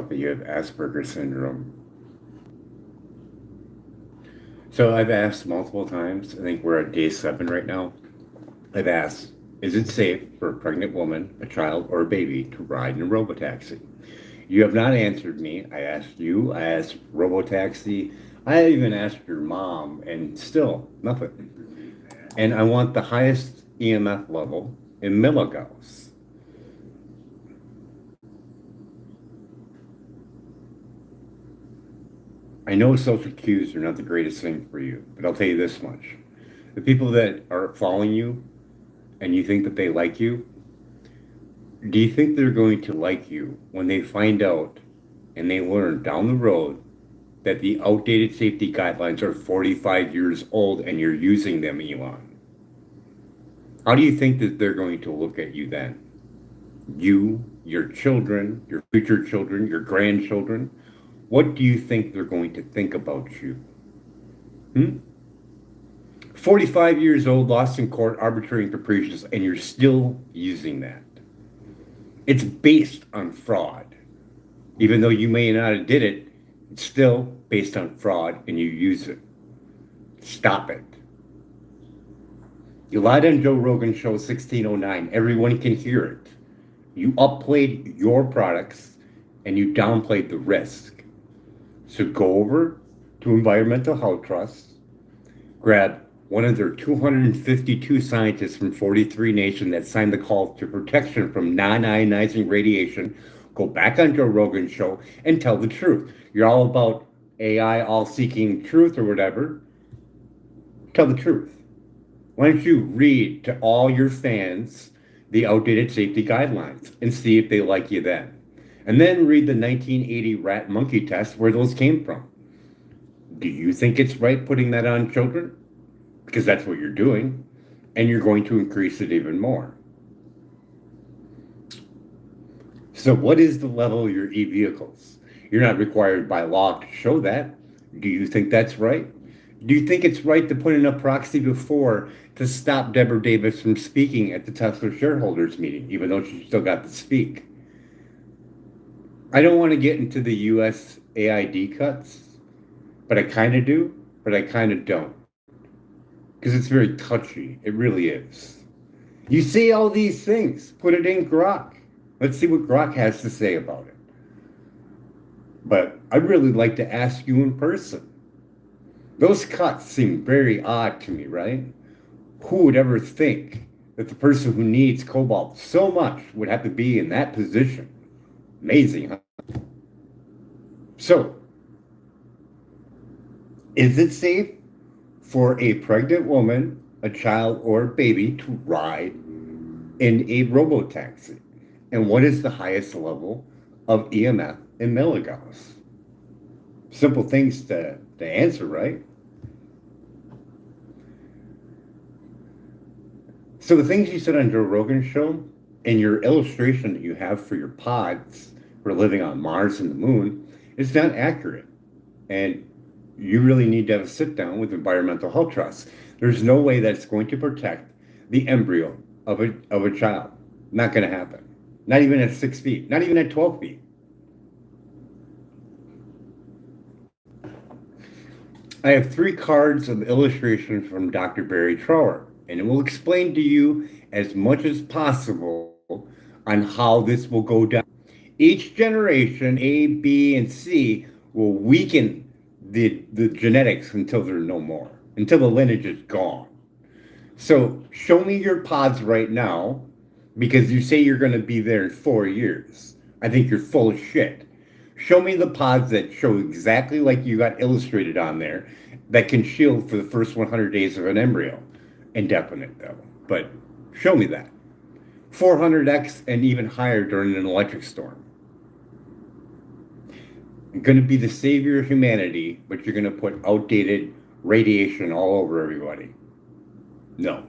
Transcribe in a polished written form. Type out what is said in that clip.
out that you have Asperger's syndrome. So I've asked multiple times, I think we're at day 7 right now. I've asked, is it safe for a pregnant woman, a child, or a baby to ride in a robotaxi? You have not answered me. I asked you, I asked robotaxi, I even asked your mom, and still nothing. And I want the highest EMF level in milligauss. I know social cues are not the greatest thing for you, but I'll tell you this much. The people that are following you and you think that they like you, do you think they're going to like you when they find out and they learn down the road that the outdated safety guidelines are 45 years old and you're using them, Elon? How do you think that they're going to look at you then? You, your children, your future children, your grandchildren, what do you think they're going to think about you? 45 years old, lost in court, arbitrary and capricious, and you're still using that. It's based on fraud. Even though you may not have did it, it's still based on fraud and you use it. Stop it. You lied on Joe Rogan's show 1609. Everyone can hear it. You upplayed your products and you downplayed the risk. So go over to Environmental Health Trust, grab one of their 252 scientists from 43 nations that signed the call to protection from non-ionizing radiation, go back on Joe Rogan's show and tell the truth. You're all about AI, all seeking truth or whatever. Tell the truth. Why don't you read to all your fans the outdated safety guidelines and see if they like you then? And then read the 1980 rat monkey test where those came from. Do you think it's right putting that on children? Because that's what you're doing, and you're going to increase it even more. So what is the level of your e-vehicles? You're not required by law to show that. Do you think that's right? Do you think it's right to put in a proxy before to stop Deborah Davis from speaking at the Tesla shareholders meeting, even though she still got to speak? I don't want to get into the US AID cuts, but I kind of do, but I kind of don't. Because it's very touchy. It really is. You see all these things. Put it in Grok. Let's see what Grok has to say about it. But I'd really like to ask you in person. Those cuts seem very odd to me, right? Who would ever think that the person who needs cobalt so much would have to be in that position? Amazing, huh? So, is it safe for a pregnant woman, a child, or a baby to ride in a robotaxi? And what is the highest level of EMF in milligauss? Simple things to answer, right? So the things you said on Joe Rogan's show and your illustration that you have for your pods for living on Mars and the moon is not accurate. And you really need to have a sit down with Environmental Health Trust. There's no way that's going to protect the embryo of a child. Not going to happen. Not even at 6 feet. Not even at 12 feet. I have 3 cards of illustrations from Dr. Barry Trower, and it will explain to you as much as possible on how this will go down. Each generation, A, B, and C, will weaken the genetics until they're no more, until the lineage is gone. So show me your pods right now, because you say you're going to be there in 4 years. I think you're full of shit. Show me the pods that show exactly like you got illustrated on there that can shield for the first 100 days of an embryo. Indefinite though, but show me that. 400x and even higher during an electric storm. You're going to be the savior of humanity, but you're going to put outdated radiation all over everybody. No.